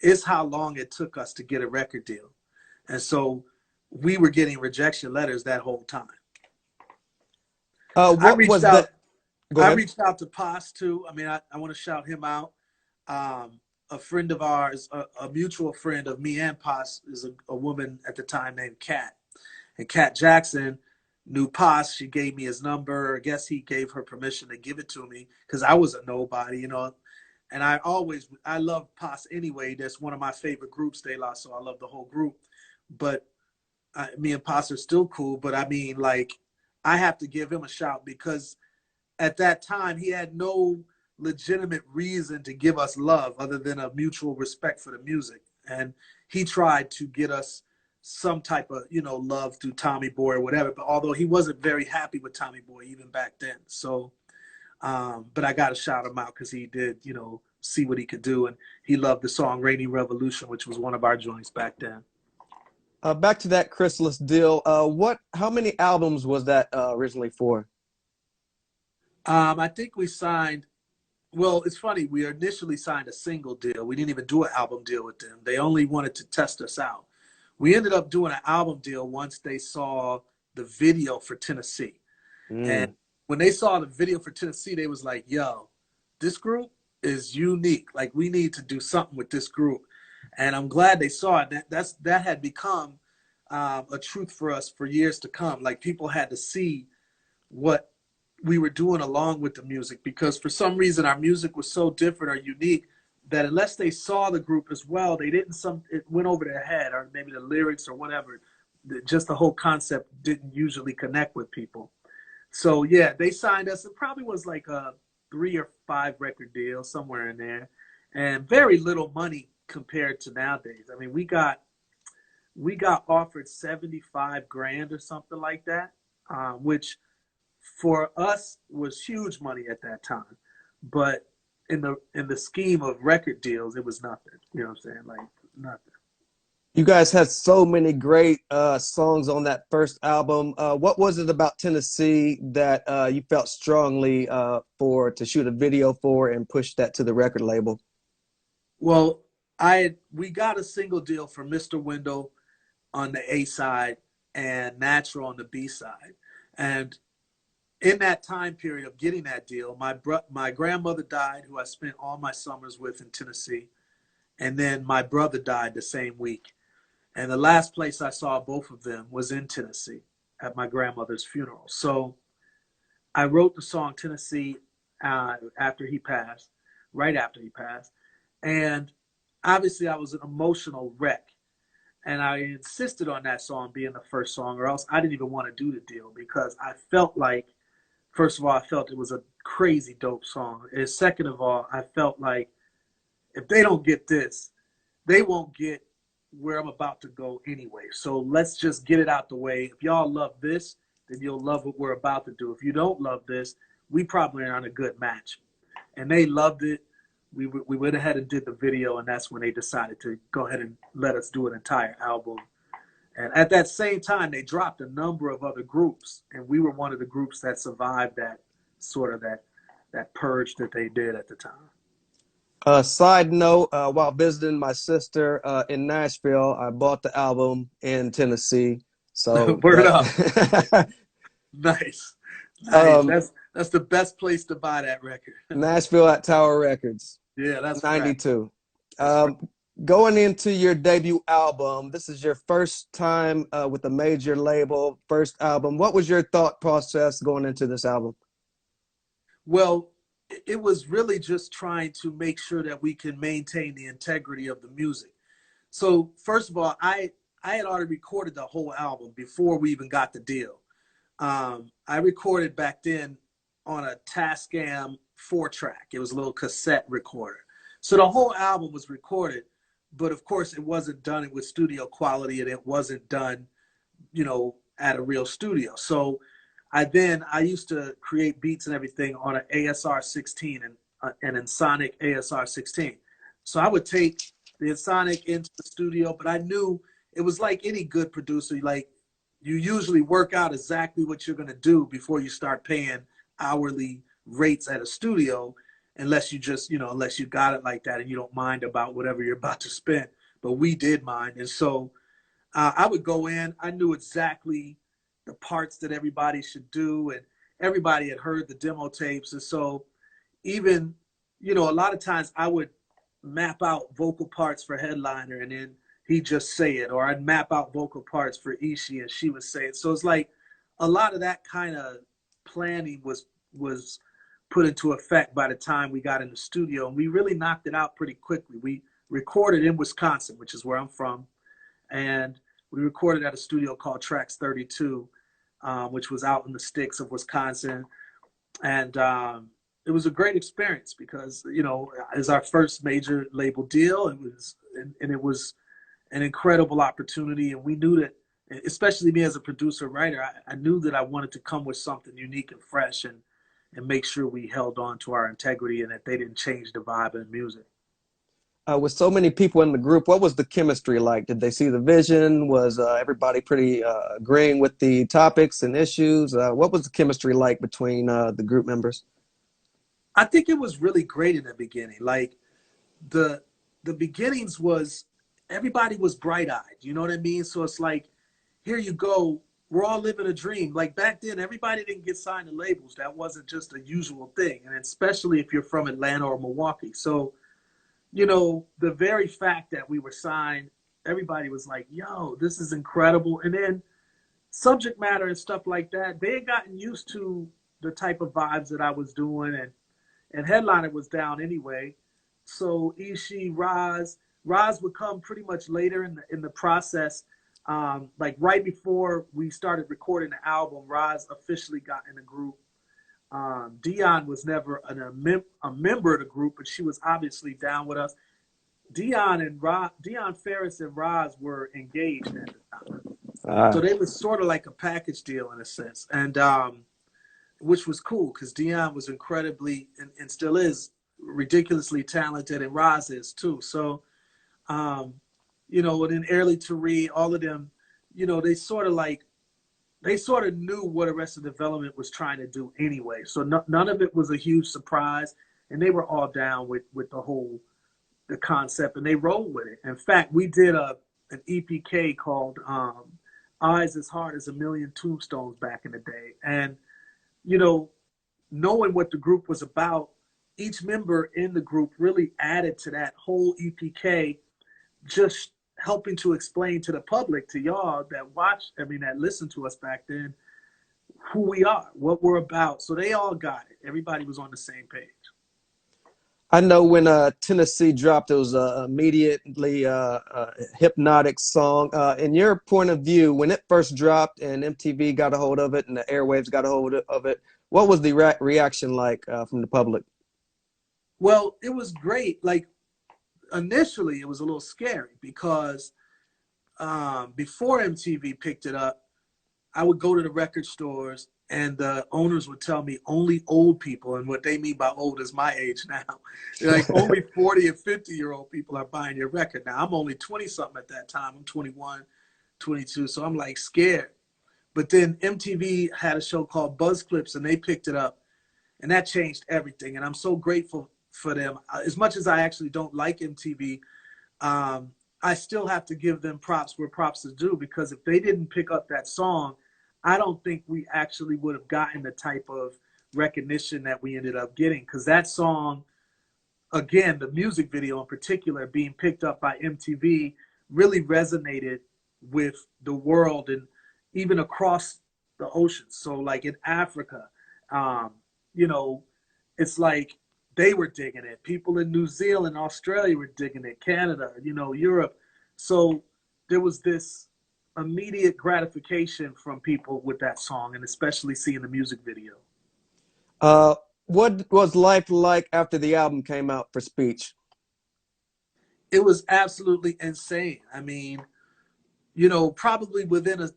is how long it took us to get a record deal. And so we were getting rejection letters that whole time. I What reached was out. the? Go I ahead. reached out to Paz too. I mean, I want to shout him out. A friend of ours, a mutual friend of me and Paz, is a woman at the time named Kat. And Kat Jackson knew Paz. She gave me his number. I guess he gave her permission to give it to me because I was a nobody, you know. And I love Paz anyway. That's one of my favorite groups, De La, so I love the whole group. But me and Paz are still cool. But I mean, like, I have to give him a shout because at that time he had no legitimate reason to give us love other than a mutual respect for the music. And he tried to get us some type of, you know, love through Tommy Boy or whatever. But although he wasn't very happy with Tommy Boy even back then. So, but I got to shout him out because he did, you know, see what he could do. And he loved the song Rainy Revolution, which was one of our joints back then. Back to that Chrysalis deal. How many albums was that originally for? I think we signed, well, it's funny. We initially signed a single deal. We didn't even do an album deal with them. They only wanted to test us out. We ended up doing an album deal once they saw the video for Tennessee. And Mm. when they saw the video for Tennessee, they was like, yo, this group is unique. Like, we need to do something with this group. And I'm glad they saw it. That had become a truth for us for years to come. Like, people had to see what we were doing along with the music, because for some reason our music was so different or unique that unless they saw the group as well, it went over their head, or maybe the lyrics or whatever. Just the whole concept didn't usually connect with people. So yeah, they signed us. It probably was like a 3 or 5 record deal, somewhere in there, and very little money compared to nowadays. I mean, we got offered 75 grand or something like that, which for us was huge money at that time. But in the scheme of record deals, it was nothing. You know what I'm saying? Like, nothing. You guys had so many great songs on that first album. What was it about Tennessee that you felt strongly to shoot a video for and push that to the record label? Well, we got a single deal for Mr. Wendell on the A side and Natural on the B side. And in that time period of getting that deal, my grandmother died, who I spent all my summers with in Tennessee, and then my brother died the same week. And the last place I saw both of them was in Tennessee at my grandmother's funeral. So I wrote the song Tennessee after he passed, right after he passed. And obviously I was an emotional wreck. And I insisted on that song being the first song, or else I didn't even want to do the deal, because I felt like, first of all, I felt it was a crazy dope song. And second of all, I felt like if they don't get this, they won't get where I'm about to go anyway. So let's just get it out the way. If y'all love this, then you'll love what we're about to do. If you don't love this, we probably aren't a good match. And they loved it. We went ahead and did the video, and that's when they decided to go ahead and let us do an entire album. And at that same time, they dropped a number of other groups, and we were one of the groups that survived that sort of that purge that they did at the time. Side note, while visiting my sister in Nashville, I bought the album in Tennessee. So Word up. that, Nice. Nice. um, That's the best place to buy that record. Nashville at Tower Records, Yeah, that's right. 92. That's right. Going into your debut album, this is your first time with a major label, first album. What was your thought process going into this album? Well, it was really just trying to make sure that we can maintain the integrity of the music. So first of all, I had already recorded the whole album before we even got the deal. I recorded back then on a Tascam 4-track. It was a little cassette recorder. So the whole album was recorded, but of course it wasn't done with studio quality, and it wasn't done, you know, at a real studio. So I used to create beats and everything on an ASR 16 and an Ensoniq ASR 16. So I would take the Ensoniq into the studio, but I knew it was like any good producer. Like, you usually work out exactly what you're going to do before you start paying hourly rates at a studio. unless you just, unless you got it like that and you don't mind about whatever you're about to spend. But we did mind. And so I would go in, I knew exactly the parts that everybody should do, and everybody had heard the demo tapes. And so even, a lot of times I would map out vocal parts for Headliner and then he'd just say it, or I'd map out vocal parts for Ishii and she would say it. So it's like a lot of that kind of planning was put into effect by the time we got in the studio, and we really knocked it out pretty quickly. We recorded in Wisconsin, which is where I'm from, and we recorded at a studio called Tracks 32, which was out in the sticks of Wisconsin. And it was a great experience because, it was our first major label deal. It was an incredible opportunity. And we knew that, especially me as a producer writer, I knew that I wanted to come with something unique and fresh and make sure we held on to our integrity and that they didn't change the vibe of the music. With so many people in the group, what was the chemistry like? Did they see the vision? Was everybody pretty agreeing with the topics and issues? What was the chemistry like between the group members? I think it was really great in the beginning. Like the beginnings was, everybody was bright-eyed. You know what I mean? So it's like, here you go. We're all living a dream. Like back then, everybody didn't get signed to labels. That wasn't just a usual thing. And especially if you're from Atlanta or Milwaukee. So, the very fact that we were signed, everybody was like, yo, this is incredible. And then subject matter and stuff like that, they had gotten used to the type of vibes that I was doing. And Headliner was down anyway. So Ishii, Roz would come pretty much later in the process. Like right before we started recording the album, Roz officially got in the group. Dion was never a member of the group, but she was obviously down with us. Dion Ferris and Roz were engaged at the time. So they were sort of like a package deal in a sense. And which was cool because Dion was incredibly and still is ridiculously talented, and Roz is too. So, and then Early Tari, all of them, they sort of knew what Arrested Development was trying to do anyway. So none of it was a huge surprise, and they were all down with the concept, and they rolled with it. In fact, we did an EPK called Eyes as Hard as a Million Tombstones back in the day. And, knowing what the group was about, each member in the group really added to that whole EPK, just helping to explain to the public, to y'all that listened to us back then, who we are, what we're about. So they all got it. Everybody was on the same page. I know when Tennessee dropped, it was immediately a Hypnotic song. In your point of view, when it first dropped and MTV got a hold of it and the airwaves got a hold of it, what was the reaction like from the public? Well, it was great. Like initially, it was a little scary because before MTV picked it up, I would go to the record stores and the owners would tell me only old people, and what they mean by old is my age now. They're like only 40 and 50-year-old people are buying your record now. I'm only 20-something at that time. I'm 21, 22, so I'm like scared. But then MTV had a show called Buzz Clips, and they picked it up, and that changed everything. And I'm so grateful for them. As much as I actually don't like MTV, I still have to give them props where props is due, because if they didn't pick up that song, I don't think we actually would have gotten the type of recognition that we ended up getting. Because that song, again, the music video in particular, being picked up by MTV, really resonated with the world and even across the oceans. So like in Africa, it's like they were digging it. People in New Zealand, Australia were digging it, Canada, Europe. So there was this immediate gratification from people with that song, and especially seeing the music video. What was life like after the album came out for Speech? It was absolutely insane. I mean, probably within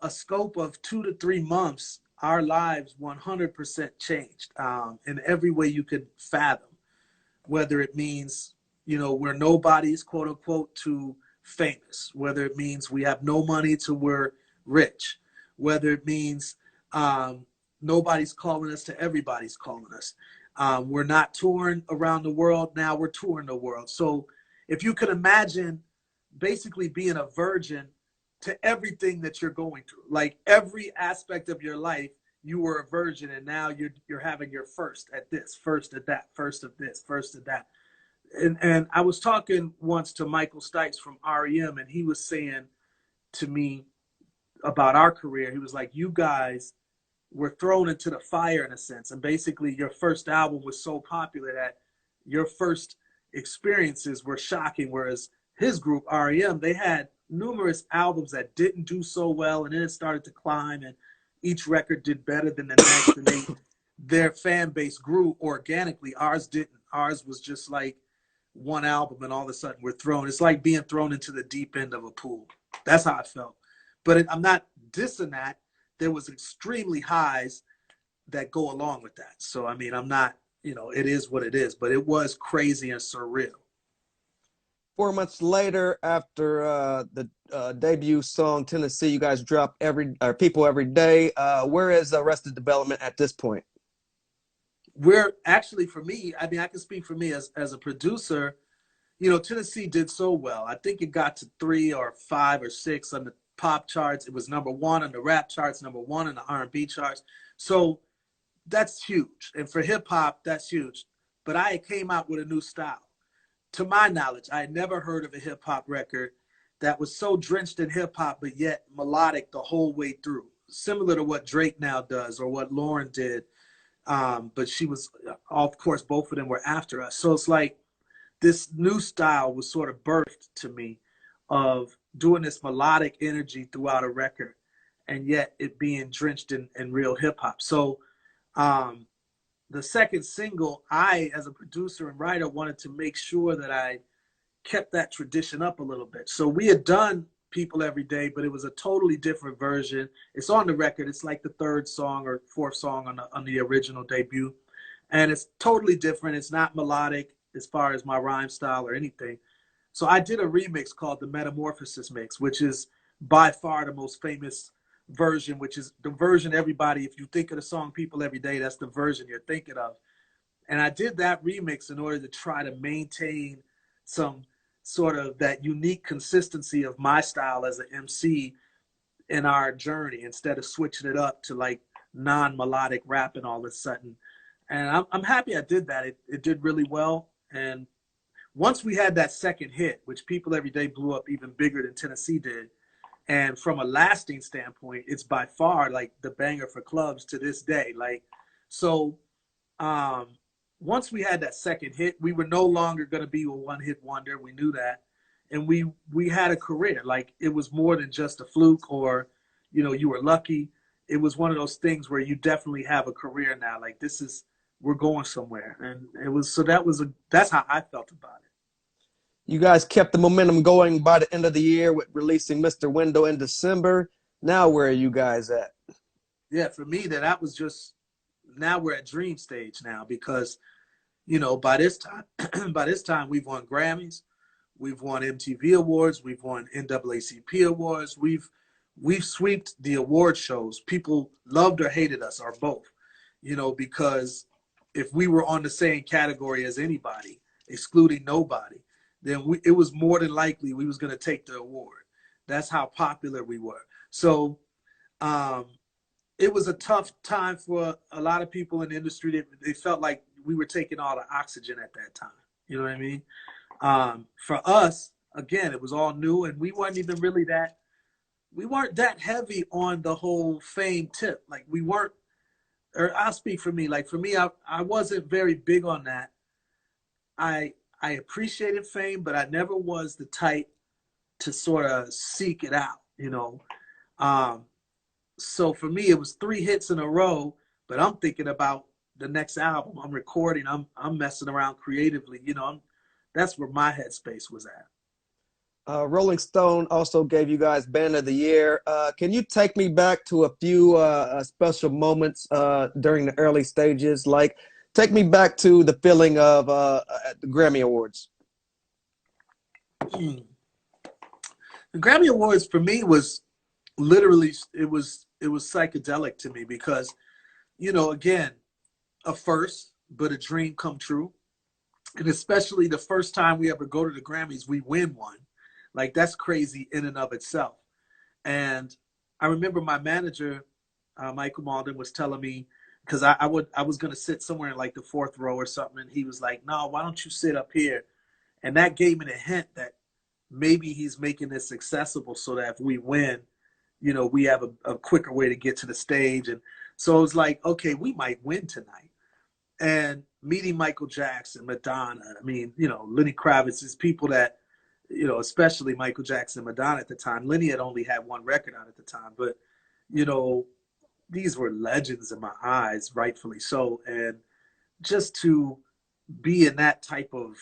a scope of 2 to 3 months, our lives 100% changed in every way you could fathom, whether it means, we're nobodies, quote unquote, to famous, whether it means we have no money to we're rich, whether it means nobody's calling us to everybody's calling us. We're not touring around the world. Now we're touring the world. So if you could imagine basically being a virgin to everything that you're going through, like every aspect of your life, you were a virgin, and now you're having your first at this, first at that, first of this, first at that. And I was talking once to Michael Stites from REM, and he was saying to me about our career, he was like, you guys were thrown into the fire in a sense. And basically your first album was so popular that your first experiences were shocking. Whereas his group, REM, they had numerous albums that didn't do so well. And then it started to climb, and each record did better than the next. And their fan base grew organically. Ours didn't. Ours was just like one album, and all of a sudden we're thrown. It's like being thrown into the deep end of a pool. That's how I felt. But I'm not dissing that. There was extremely highs that go along with that. So, I mean, I'm not, it is what it is, but it was crazy and surreal. 4 months later, after the debut song Tennessee, you guys dropped People Every Day. Where is Arrested Development at this point? We're actually, for me, I mean, I can speak for me as a producer, Tennessee did so well. I think it got to 3 or 5 or 6 on the pop charts. It was #1 on the rap charts, #1 on the R&B charts. So that's huge. And for hip hop, that's huge. But I came out with a new style. To my knowledge, I had never heard of a hip hop record that was so drenched in hip hop, but yet melodic the whole way through. Similar to what Drake now does, or what Lauren did. But she was, of course, both of them were after us. So it's like this new style was sort of birthed to me of doing this melodic energy throughout a record, and yet it being drenched in real hip hop. So the second single, I, as a producer and writer, wanted to make sure that I kept that tradition up a little bit. So we had done People Every Day, but it was a totally different version. It's on the record. It's like the 3rd song or 4th song on the original debut. And it's totally different. It's not melodic as far as my rhyme style or anything. So I did a remix called the Metamorphosis Mix, which is by far the most famous version, which is the version everybody, if you think of the song People Every Day, that's the version you're thinking of. And I did that remix in order to try to maintain some sort of that unique consistency of my style as an MC in our journey, instead of switching it up to like non-melodic rap and all of a sudden. And I'm happy I did that. It did really well. And once we had that second hit, which People Every Day blew up even bigger than Tennessee did, and from a lasting standpoint, it's by far like the banger for clubs to this day. Like, so once we had that second hit, we were no longer going to be a one-hit wonder. We knew that. And we had a career. Like, it was more than just a fluke or, you were lucky. It was one of those things where you definitely have a career now. Like, we're going somewhere. And it was, so that's how I felt about it. You guys kept the momentum going by the end of the year with releasing Mr. Window in December. Now where are you guys at? Yeah, for me, that was just, now we're at dream stage now, because, by this time we've won Grammys, we've won MTV Awards, we've won NAACP Awards, we've sweeped the award shows. People loved or hated us, or both, because if we were on the same category as anybody, excluding nobody, then it was more than likely we was going to take the award. That's how popular we were. So it was a tough time for a lot of people in the industry. They felt like we were taking all the oxygen at that time. You know what I mean? For us, again, it was all new, and we weren't that heavy on the whole fame tip. Like, we weren't, or I'll speak for me. Like, for me, I wasn't very big on that. I appreciated fame, but I never was the type to sort of seek it out, So for me, it was 3 hits in a row, but I'm thinking about the next album. I'm recording. I'm messing around creatively. That's where my headspace was at. Rolling Stone also gave you guys Band of the Year. Can you take me back to a few special moments during the early stages? Like, take me back to the feeling of at the Grammy Awards. The Grammy Awards for me was literally, it was psychedelic to me, because, again, a first, but a dream come true. And especially the first time we ever go to the Grammys, we win one. Like, that's crazy in and of itself. And I remember my manager, Michael Malden, was telling me, because I was going to sit somewhere in like the fourth row or something. And he was like, no, why don't you sit up here? And that gave me a hint that maybe he's making this accessible so that if we win, you know, we have a quicker way to get to the stage. And so it was like, okay, we might win tonight. And meeting Michael Jackson, Madonna, I mean, you know, Lenny Kravitz is people that, you know, especially Michael Jackson and Madonna at the time. Lenny had only had one record out at the time, but, you know, these were legends in my eyes, rightfully so. And just to be in that type of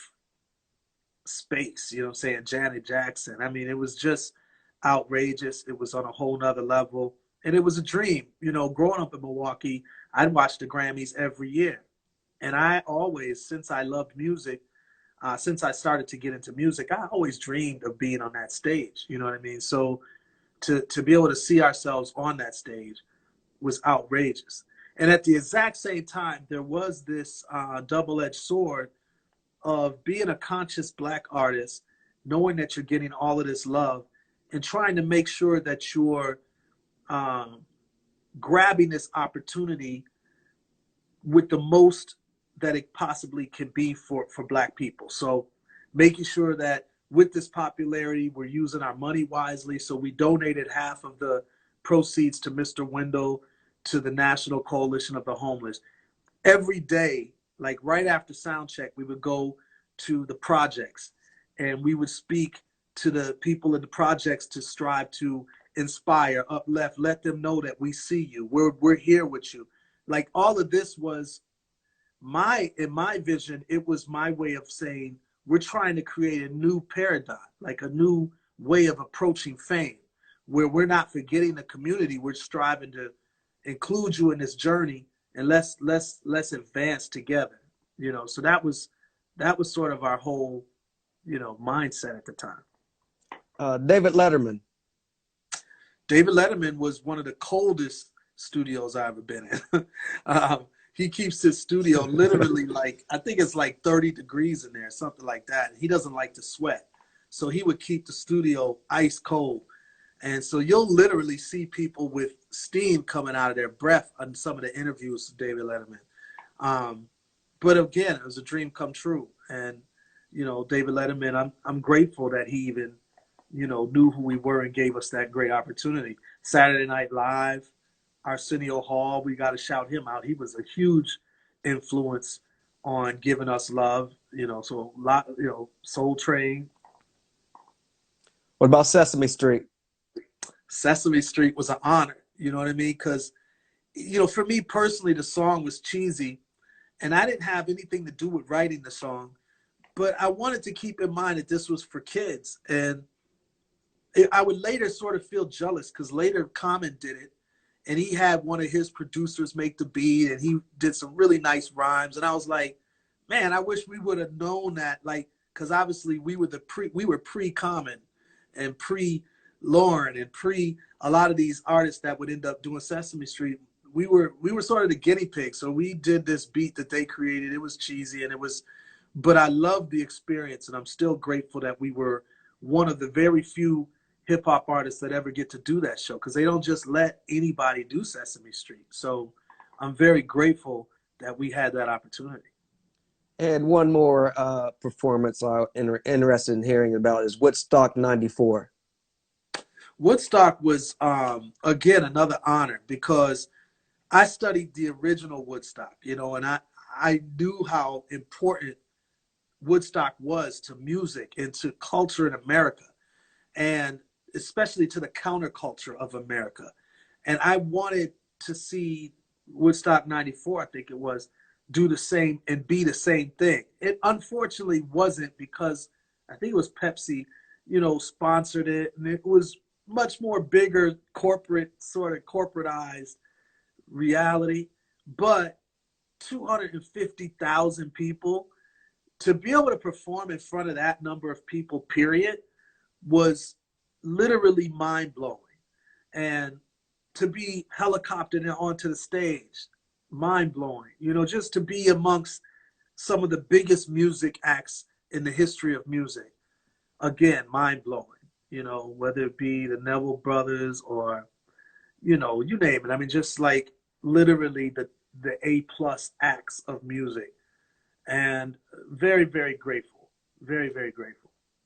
space, you know what I'm saying, Janet Jackson, I mean, it was just outrageous. It was on a whole nother level. And it was a dream. You know, growing up in Milwaukee, I'd watch the Grammys every year. And I always, since I loved music, since I started to get into music, I always dreamed of being on that stage. You know what I mean? So to be able to see ourselves on that stage was outrageous. And at the exact same time, there was this double-edged sword of being a conscious Black artist, knowing that you're getting all of this love, and trying to make sure that you're grabbing this opportunity with the most that it possibly can be for Black people. So making sure that with this popularity, we're using our money wisely. So we donated half of the proceeds to Mr. Wendell, to the National Coalition of the Homeless. Every day, like right after sound check, we would go to the projects and we would speak to the people in the projects to strive to inspire, uplift, let them know that we see you. We're here with you. Like, all of this was in my vision, it was my way of saying, we're trying to create a new paradigm, like a new way of approaching fame, where we're not forgetting the community. We're striving to include you in this journey, and let's advance together. You know, so that was sort of our whole, you know, mindset at the time. David Letterman. David Letterman was one of the coldest studios I've ever been in. He keeps his studio literally like, I think it's like 30 degrees in there, something like that. He doesn't like to sweat. So he would keep the studio ice cold. And so you'll literally see people with steam coming out of their breath on some of the interviews with David Letterman. But again, it was a dream come true. And, you know, David Letterman, I'm grateful that he even, you know, knew who we were and gave us that great opportunity. Saturday Night Live, Arsenio Hall, we got to shout him out. He was a huge influence on giving us love, you know, so a lot, you know, Soul Train. What about Sesame Street? Sesame Street was an honor, you know what I mean? Because, you know, for me personally, the song was cheesy, and I didn't have anything to do with writing the song, but I wanted to keep in mind that this was for kids. And I would later sort of feel jealous because later Common did it, and he had one of his producers make the beat, and he did some really nice rhymes. And I was like, man, I wish we would have known that, like, because obviously we were pre-Common and pre-Lauren and pre a lot of these artists that would end up doing Sesame Street. We were sort of the guinea pigs. So we did this beat that they created. It was cheesy, and but I loved the experience, and I'm still grateful that we were one of the very few hip hop artists that ever get to do that show, because they don't just let anybody do Sesame Street. So I'm very grateful that we had that opportunity. And one more performance I'm interested in hearing about is Woodstock 94. Woodstock was, again, another honor, because I studied the original Woodstock, you know, and I knew how important Woodstock was to music and to culture in America, and especially to the counterculture of America. And I wanted to see Woodstock 94, I think it was, do the same and be the same thing. It unfortunately wasn't, because I think it was Pepsi, you know, sponsored it, and it was much more bigger corporate, sort of corporatized reality. But 250,000 people, to be able to perform in front of that number of people, period, was literally mind-blowing. And to be helicoptered onto the stage, mind blowing. You know, just to be amongst some of the biggest music acts in the history of music. Again, mind blowing. You know, whether it be the Neville Brothers or, you know, you name it. I mean, just like literally the A plus acts of music, and very, very grateful. Very, very grateful.